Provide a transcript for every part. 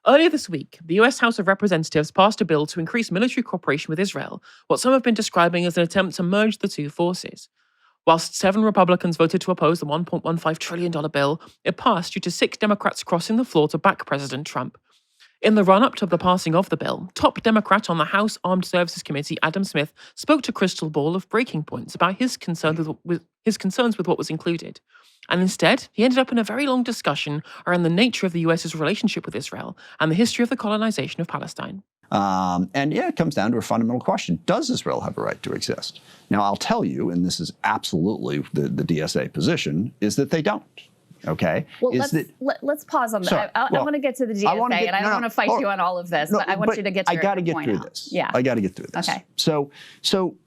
Earlier this week, the US House of Representatives passed a bill to increase military cooperation with Israel, what some have been describing as an attempt to merge the two forces. Whilst 7 Republicans voted to oppose the $1.15 trillion bill, it passed due to 6 Democrats crossing the floor to back President Trump. In the run-up to the passing of the bill, top Democrat on the House Armed Services Committee, Adam Smith, spoke to Krystal of Breaking Points about his concerns with what was included. And instead, he ended up in a very long discussion around the nature of the US's relationship with Israel and the history of the colonization of Palestine. And yeah, it comes down to a fundamental question. Does Israel have a right to exist? Now, I'll tell you, and this is absolutely the DSA position, is that they don't. Okay. Well, let's pause on that. I want to get to the DSA, and I don't want to fight you on all of this, but I want you to get to your point out. I got to get through this. Yeah. I got to get through this. Okay. So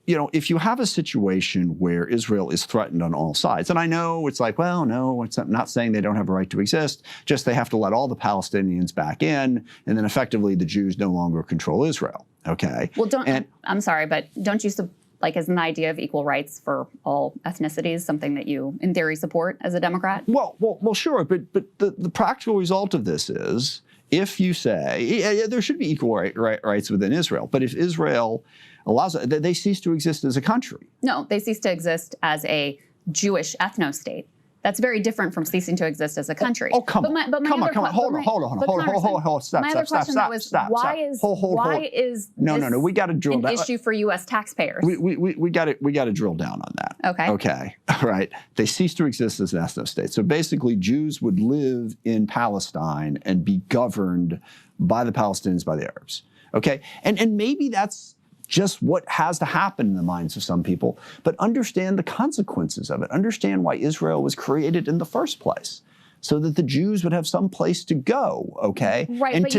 if you have a situation where Israel is threatened on all sides, and I know it's like, well, no, it's not saying they don't have a right to exist, just they have to let all the Palestinians back in, and then effectively the Jews no longer control Israel. Okay. Well, I'm sorry, but don't you isn't the idea of equal rights for all ethnicities something that you, in theory, support as a Democrat? Well, sure, but the practical result of this is, if you say there should be equal rights within Israel, but if Israel allows it, they cease to exist as a country. No, they cease to exist as a Jewish ethno-state. That's very different from ceasing to exist as a country. Oh, come on. Hold on. Stop. My other question was, why is this we got to drill an down. issue for U.S. taxpayers? We got to drill down on that. Okay. Okay. All right. They cease to exist as an ethno-state. So basically, Jews would live in Palestine and be governed by the Palestinians, by the Arabs. Okay. And maybe that's just what has to happen in the minds of some people, but understand the consequences of it. Understand why Israel was created in the first place, so that the Jews would have some place to go, okay? Right, and but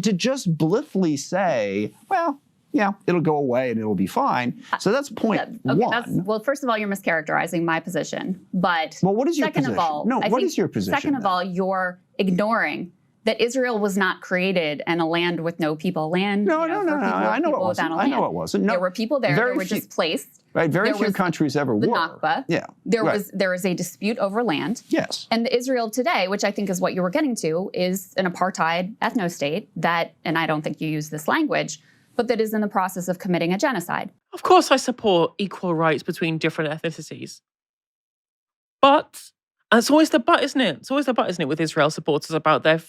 to just blithely say, well, yeah, it'll go away and it'll be fine. So that's point one. Well, first of all, you're mischaracterizing my position, but what is your position? What is your position? Second of all, you're ignoring that Israel was not created and a land with no people. No. I know it wasn't. No, there were people there. They were displaced. Right. Very few countries ever were. The Nakba. Yeah. There is a dispute over land. Yes. And Israel today, which I think is what you were getting to, is an apartheid ethno-state that, and I don't think you use this language, but that is in the process of committing a genocide. Of course, I support equal rights between different ethnicities. But, and it's always the but, isn't it? It's always the but, isn't it, with Israel supporters about their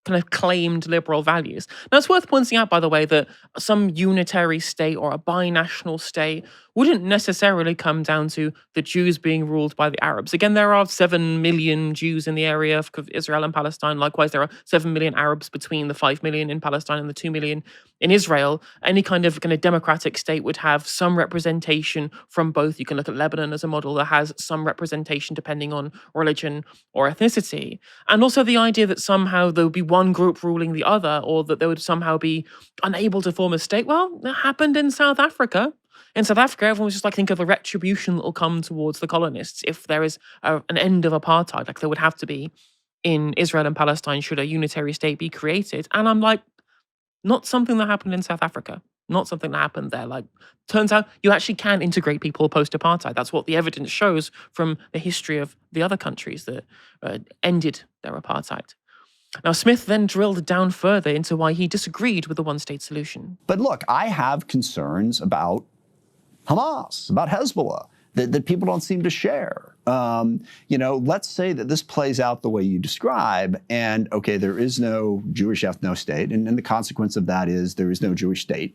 kind of claimed liberal values. Now, it's worth pointing out, by the way, that some unitary state or a binational state wouldn't necessarily come down to the Jews being ruled by the Arabs. Again, there are 7 million Jews in the area of Israel and Palestine. Likewise, there are 7 million Arabs between the 5 million in Palestine and the 2 million in Israel. Any kind of democratic state would have some representation from both. You can look at Lebanon as a model that has some representation depending on religion or ethnicity. And also the idea that somehow there would be one group ruling the other, or that they would somehow be unable to form a state. Well, that happened in South Africa. In South Africa, everyone was just think of the retribution that will come towards the colonists if there is an end of apartheid, like there would have to be in Israel and Palestine should a unitary state be created. And I'm like, not something that happened in South Africa. Not something that happened there. Turns out you actually can integrate people post-apartheid. That's what the evidence shows from the history of the other countries that ended their apartheid. Now, Smith then drilled down further into why he disagreed with the one-state solution. But look, I have concerns about Hamas, about Hezbollah, that people don't seem to share. Let's say that this plays out the way you describe, and okay, there is no Jewish ethno-state, and the consequence of that is there is no Jewish state.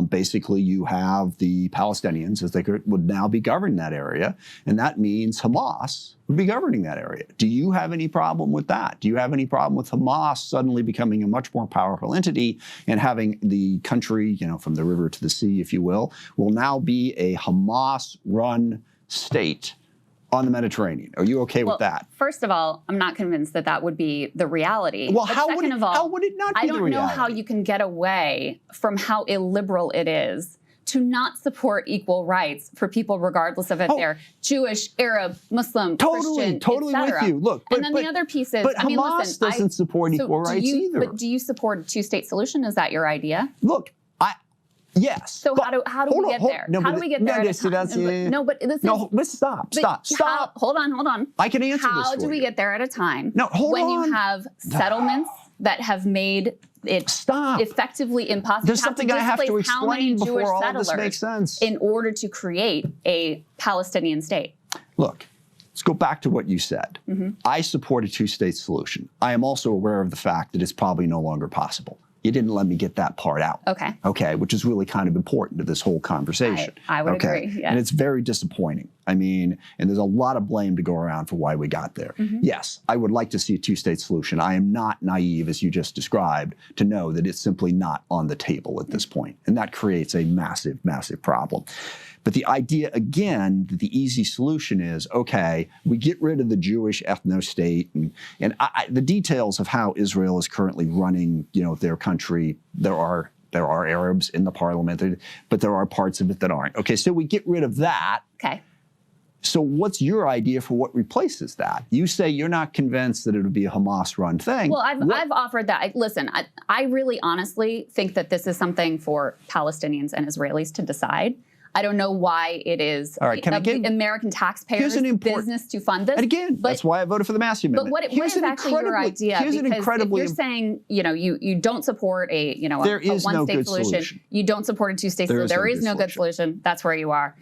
Basically, you have the Palestinians, as they would now be governing that area, and that means Hamas would be governing that area. Do you have any problem with that? Do you have any problem with Hamas suddenly becoming a much more powerful entity and having the country, from the river to the sea, if you will now be a Hamas-run state on the Mediterranean? Are you okay with that? First of all, I'm not convinced that would be the reality. Well, how would it not be the reality? I don't know how you can get away from how illiberal it is to not support equal rights for people regardless of if they're Jewish, Arab, Muslim, Christian, totally etc. with you. Look, and then the other piece is, Hamas doesn't support equal rights either. But do you support a two-state solution? Is that your idea? Look, yes. So how do we get there? How do we get there? No, but listen. No, stop. Hold on. I can answer this. How do we get there at a time when you have settlements that have made it effectively impossible. There's something I have to explain before all of this makes sense. In order to create a Palestinian state. Look, let's go back to what you said. I support a two-state solution. I am also aware of the fact that it's probably no longer possible. You didn't let me get that part out. Okay. Okay, which is really kind of important to this whole conversation. I would agree, yeah. And it's very disappointing. I mean, and there's a lot of blame to go around for why we got there. Yes, I would like to see a two-state solution. I am not naive, as you just described, to know that it's simply not on the table at this point. And that creates a massive, massive problem. But the idea, again, that the easy solution is, okay, we get rid of the Jewish ethno-state, and the details of how Israel is currently running, their country, there are Arabs in the parliament, but there are parts of it that aren't. Okay, so we get rid of that. Okay. So what's your idea for what replaces that? You say you're not convinced that it would be a Hamas-run thing. Well, I've offered that. Listen, I really honestly think that this is something for Palestinians and Israelis to decide. I don't know why it is American taxpayers' business to fund this. And again, that's why I voted for the Massey Amendment. But what is actually your idea? Here's an incredibly... If you're saying, you don't support a one-state solution. You don't support a two-state solution. There is no good solution. That's where you are.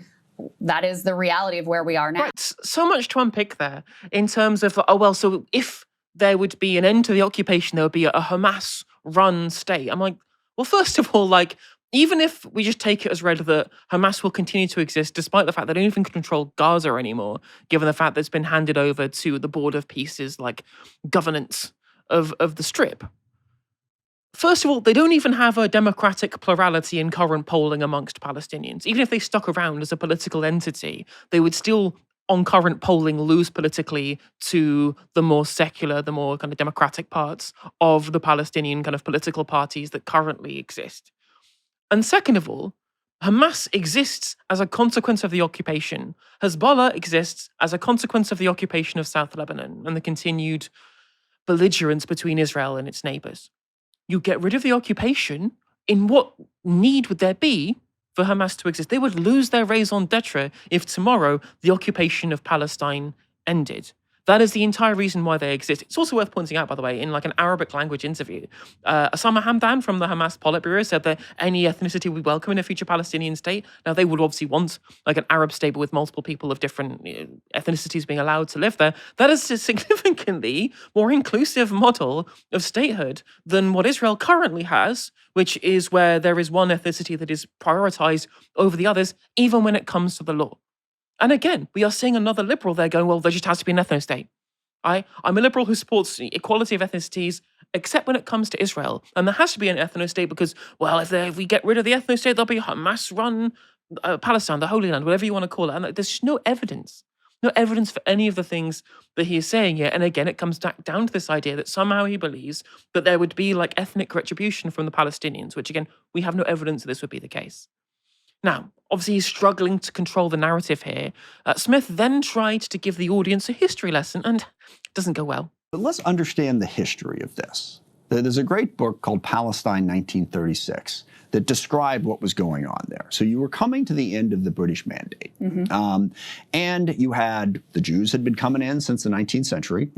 That is the reality of where we are now. Right. So much to unpick there in terms of, so if there would be an end to the occupation, there would be a Hamas-run state. I'm like, well, first of all, even if we just take it as read that Hamas will continue to exist, despite the fact they don't even control Gaza anymore, given the fact that it's been handed over to the Board of Peace's governance of the Strip. First of all, they don't even have a democratic plurality in current polling amongst Palestinians. Even if they stuck around as a political entity, they would still, on current polling, lose politically to the more secular, the more kind of democratic parts of the Palestinian kind of political parties that currently exist. And second of all, Hamas exists as a consequence of the occupation. Hezbollah exists as a consequence of the occupation of South Lebanon and the continued belligerence between Israel and its neighbors. You get rid of the occupation, in what need would there be for Hamas to exist? They would lose their raison d'etre if tomorrow the occupation of Palestine ended. That is the entire reason why they exist. It's also worth pointing out, by the way, in an Arabic language interview, Osama Hamdan from the Hamas Politburo said that any ethnicity we welcome in a future Palestinian state. Now, they would obviously want an Arab state, but with multiple people of different ethnicities being allowed to live there. That is a significantly more inclusive model of statehood than what Israel currently has, which is where there is one ethnicity that is prioritized over the others, even when it comes to the law. And again, we are seeing another liberal there going, well, there just has to be an ethno-state. I'm a liberal who supports equality of ethnicities, except when it comes to Israel. And there has to be an ethno-state because, well, if we get rid of the ethno-state, there'll be Hamas-run Palestine, the Holy Land, whatever you want to call it. And there's no evidence for any of the things that he is saying here. And again, it comes back down to this idea that somehow he believes that there would be ethnic retribution from the Palestinians, which again, we have no evidence that this would be the case. Now, obviously, he's struggling to control the narrative here. Smith then tried to give the audience a history lesson, and it doesn't go well. But let's understand the history of this. There's a great book called Palestine 1936 that described what was going on there. So you were coming to the end of the British Mandate. And you had, the Jews had been coming in since the 19th century.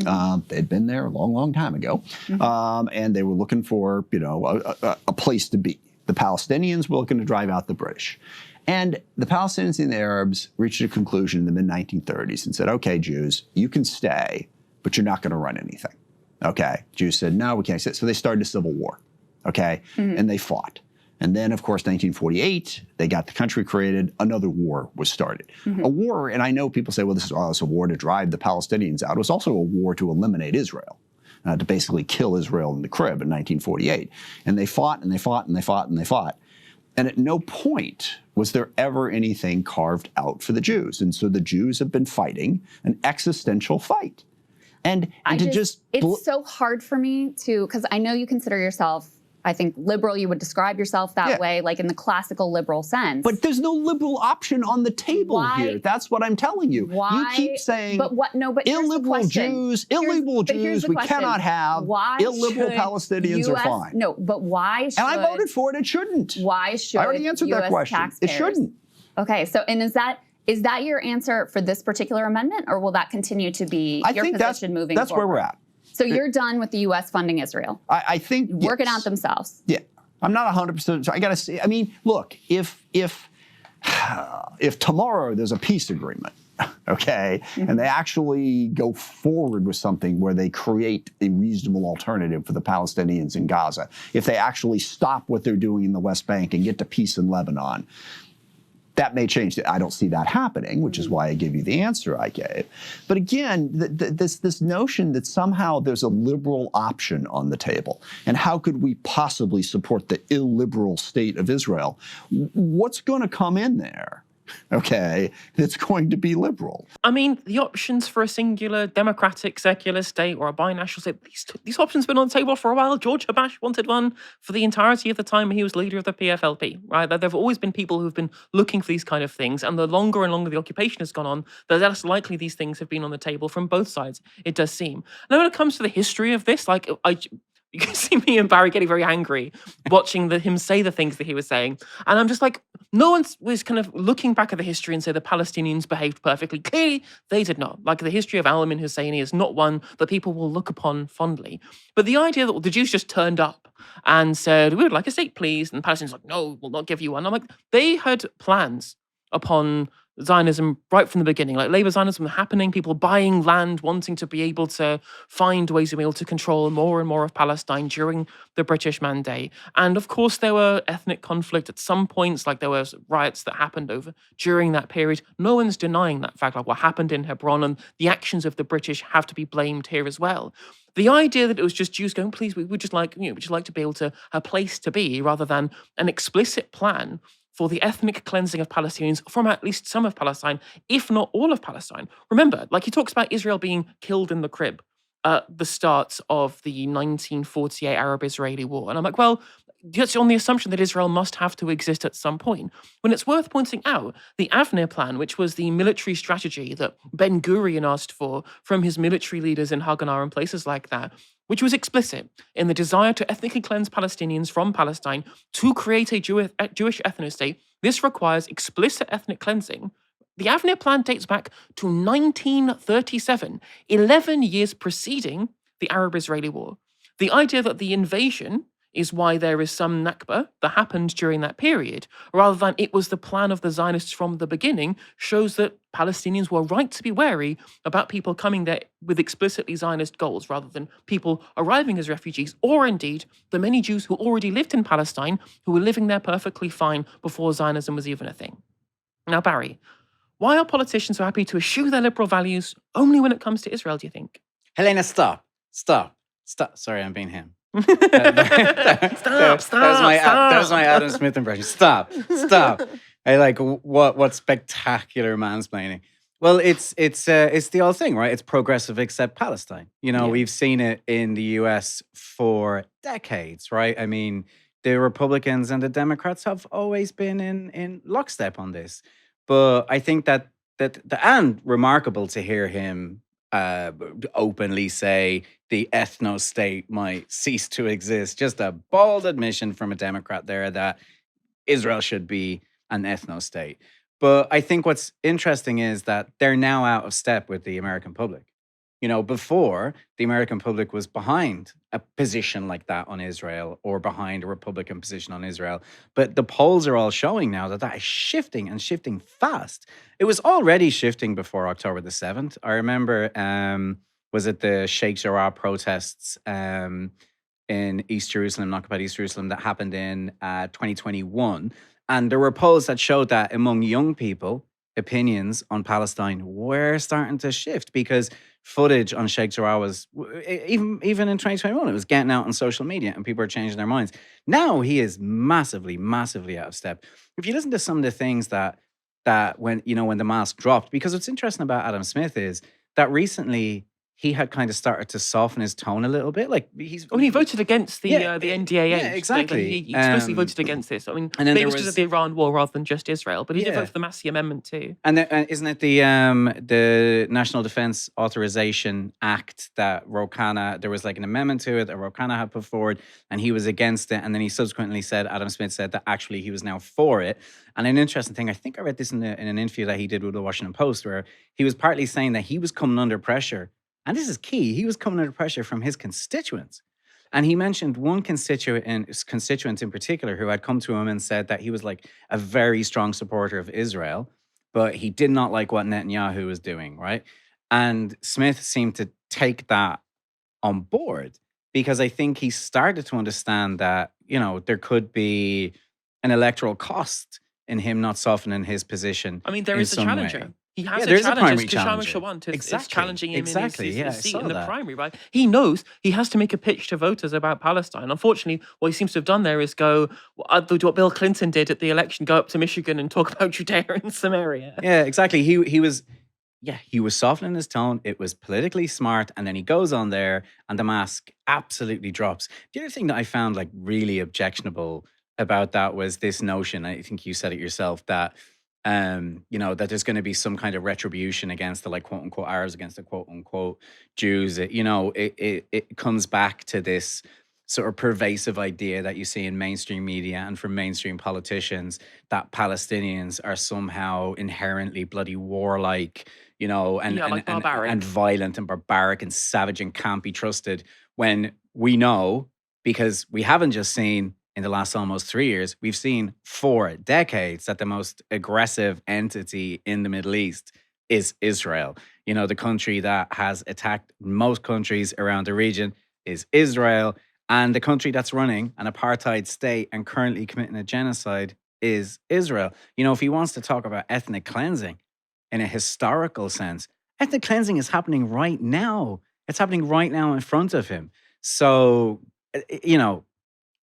They'd been there a long, long time ago. And they were looking for, a place to be. The Palestinians were looking to drive out the British. And the Palestinians and the Arabs reached a conclusion in the mid-1930s and said, okay, Jews, you can stay, but you're not going to run anything. Okay? Jews said, no, we can't stay. So they started a civil war. Okay? And they fought. And then, of course, 1948, they got the country created. Another war was started. A war, and I know people say, well, this is a war to drive the Palestinians out. It was also a war to eliminate Israel. To basically kill Israel in the crib in 1948. And they fought and they fought and they fought and they fought. And at no point was there ever anything carved out for the Jews. And so the Jews have been fighting an existential fight. And it's so hard for me to, because I know you consider yourself, I think, liberal. You would describe yourself that way, in the classical liberal sense. But there's no liberal option on the table here. That's what I'm telling you. Why? You keep saying illiberal Jews, we cannot have. Illiberal Palestinians are fine. No, but why should... And I voted for it. It shouldn't. Why should I already answered that question. Taxpayers, it shouldn't. Okay, so, and is that your answer for this particular amendment, or will that continue to be your position moving forward? That's where we're at. So you're done with the U.S. funding Israel? I think work it out themselves. Yeah, I'm not 100%. So I got to say, I mean, look, if tomorrow there's a peace agreement, okay, and they actually go forward with something where they create a reasonable alternative for the Palestinians in Gaza, if they actually stop what they're doing in the West Bank and get to peace in Lebanon, that may change. I don't see that happening, which is why I gave you the answer I gave. But again, this notion that somehow there's a liberal option on the table, and how could we possibly support the illiberal state of Israel? What's going to come in there? Okay, that's going to be liberal. I mean, the options for a singular democratic secular state or a binational state, these options have been on the table for a while. George Habash wanted one for the entirety of the time he was leader of the PFLP, right? There have always been people who've been looking for these kind of things, and the longer and longer the occupation has gone on, the less likely these things have been on the table from both sides, it does seem. Now, when it comes to the history of this, like, you can see me and Barry getting very angry watching him say the things that he was saying. And I'm just like, no one was kind of looking back at the history and say the Palestinians behaved perfectly. Clearly, they did not. Like, the history of Alamin Husseini is not one that people will look upon fondly. But the idea that the Jews just turned up and said, we would like a state, please. And the Palestinians were like, no, we'll not give you one. I'm like, they had plans upon Zionism right from the beginning, like labor Zionism happening, people buying land, wanting to be able to find ways of being able to control more and more of Palestine during the British Mandate. And of course, there were ethnic conflict at some points, like there were riots that happened over during that period. No one's denying that fact, like what happened in Hebron, and the actions of the British have to be blamed here as well. The idea that it was just Jews going, please, we would just like, we'd just like to be able to have a place to be, rather than an explicit plan for the ethnic cleansing of Palestinians from at least some of Palestine, if not all of Palestine. Remember, like, he talks about Israel being killed in the crib at the start of the 1948 Arab-Israeli War. And I'm like, well, just on the assumption that Israel must have to exist at some point. When it's worth pointing out, the Avner Plan, which was the military strategy that Ben-Gurion asked for from his military leaders in Haganah and places like that, which was explicit in the desire to ethnically cleanse Palestinians from Palestine to create a Jewish ethnostate. This requires explicit ethnic cleansing. The Avner Plan dates back to 1937, 11 years preceding the Arab-Israeli War. The idea that the invasion is why there is some Nakba that happened during that period, rather than it was the plan of the Zionists from the beginning, shows that Palestinians were right to be wary about people coming there with explicitly Zionist goals, rather than people arriving as refugees, or indeed the many Jews who already lived in Palestine, who were living there perfectly fine before Zionism was even a thing. Now, Barry, why are politicians so happy to eschew their liberal values only when it comes to Israel, do you think? Helena, stop. Sorry, I'm being him. Stop. That was my Adam Smith impression. Stop. I like what spectacular mansplaining. Well, it's the old thing, right? It's progressive except Palestine. We've seen it in the US for decades, right? I mean, the Republicans and the Democrats have always been in lockstep on this. But I think and remarkable to hear him openly say the ethno-state might cease to exist. Just a bold admission from a Democrat there that Israel should be an ethno-state. But I think what's interesting is that they're now out of step with the American public. Before, the American public was behind a position like that on Israel, or behind a Republican position on Israel. But the polls are all showing now that is shifting, and shifting fast. It was already shifting before October the 7th. I remember, was it the Sheikh Jarrah protests in East Jerusalem, occupied East Jerusalem, that happened in 2021. And there were polls that showed that among young people, opinions on Palestine were starting to shift, because footage on Sheikh Jarrah was, even in 2021, it was getting out on social media and people are changing their minds. Now he is massively, massively out of step. If you listen to some of the things that when the mask dropped, because what's interesting about Adam Smith is that recently he had kind of started to soften his tone a little bit. Like he voted against the NDAA. Yeah, exactly. He explicitly voted against this. I mean, maybe it was just the Iran war rather than just Israel, but he did vote for the Massey Amendment too. And isn't it the National Defense Authorization Act that there was like an amendment to it that Ro Khanna had put forward, and he was against it, and then he subsequently said, Adam Smith said that actually he was now for it. And an interesting thing, I think I read this in an interview that he did with the Washington Post, where he was partly saying that he was coming under pressure. and this is key, he was coming under pressure from his constituents. And he mentioned one constituent in particular who had come to him and said that he was like a very strong supporter of Israel, but he did not like what Netanyahu was doing, right? And Smith seemed to take that on board because I think he started to understand that, you know, there could be an electoral cost in him not softening his position. I mean, there is a challenger. Way. He has a challenger. Challenger. Is challenging him in his seat in the primary, right? He knows he has to make a pitch to voters about Palestine. Unfortunately, what he seems to have done there is go, what Bill Clinton did at the election, go up to Michigan and talk about Judea and Samaria. Yeah, exactly. He was softening his tone. It was politically smart. And then he goes on there and the mask absolutely drops. The other thing that I found like really objectionable about that was this notion, I think you said it yourself, that you know, that there's going to be some kind of retribution against the like quote unquote Arabs, against the quote unquote Jews. It comes back to this sort of pervasive idea that you see in mainstream media and from mainstream politicians that Palestinians are somehow inherently bloody warlike, you know, and violent and barbaric and savage and can't be trusted, when we know, because we haven't just seen in the last almost 3 years, we've seen 4 decades that the most aggressive entity in the Middle East is Israel. You know, the country that has attacked most countries around the region is Israel. And the country that's running an apartheid state and currently committing a genocide is Israel. You know, if he wants to talk about ethnic cleansing in a historical sense, ethnic cleansing is happening right now. It's happening right now in front of him. So, you know,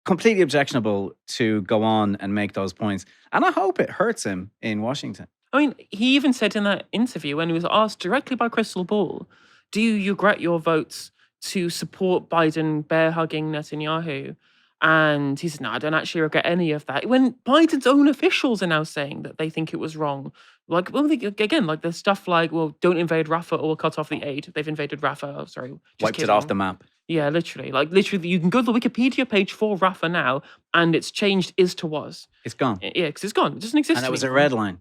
completely objectionable to go on and make those points. And I hope it hurts him in Washington. I mean, he even said in that interview when he was asked directly by Krystal Ball, do you regret your votes to support Biden bear-hugging Netanyahu? And he said, no, I don't actually regret any of that. When Biden's own officials are now saying that they think it was wrong. Like, well, again, like there's stuff like, well, don't invade Rafah or we'll cut off the aid. They've invaded Rafah. Oh, sorry. Wiped it off the map. Yeah, literally. Like, literally, you can go to the Wikipedia page for Rafah now, and it's changed is to was. It's gone. Yeah, because it's gone. It doesn't exist And that was anymore. a red line.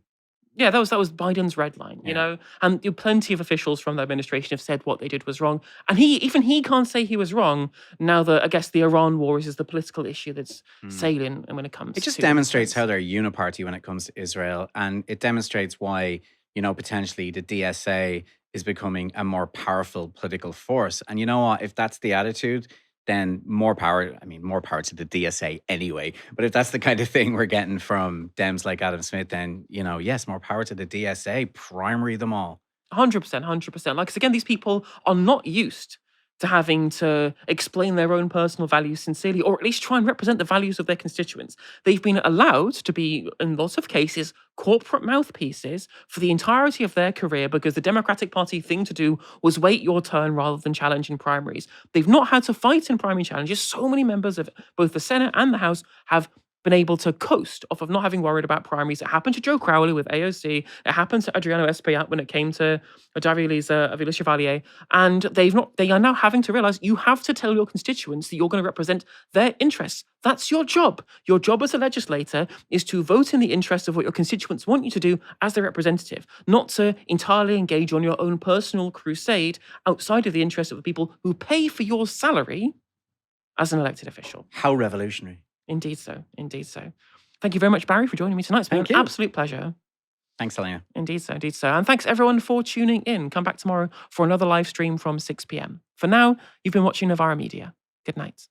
Yeah, that was Biden's red line, you know? And plenty of officials from the administration have said what they did was wrong. And even he can't say he was wrong now that, I guess, the Iran war is the political issue that's sailing when it comes to... It just demonstrates how they're uniparty when it comes to Israel. And it demonstrates why, you know, potentially the DSA is becoming a more powerful political force. And you know what? If that's the attitude, then more power to the DSA anyway. But if that's the kind of thing we're getting from Dems like Adam Smith, then, you know, yes, more power to the DSA, primary them all. 100%. Like, 'cause again, these people are not used to having to explain their own personal values sincerely, or at least try and represent the values of their constituents. They've been allowed to be, in lots of cases, corporate mouthpieces for the entirety of their career because the Democratic Party thing to do was wait your turn rather than challenge in primaries. They've not had to fight in primary challenges. So many members of both the Senate and the House have been able to coast off of not having worried about primaries. It happened to Joe Crowley with AOC. It happened to Adriano Espaillat when it came to Avila Chevalier. And they are now having to realize you have to tell your constituents that you're going to represent their interests. That's your job. Your job as a legislator is to vote in the interest of what your constituents want you to do as their representative, not to entirely engage on your own personal crusade outside of the interest of the people who pay for your salary as an elected official. How revolutionary. Indeed so. Thank you very much, Barry, for joining me tonight. It's been an absolute pleasure. Thanks, Helena. Indeed so. And thanks everyone for tuning in. Come back tomorrow for another live stream from 6 p.m. For now, you've been watching Novara Media. Good night.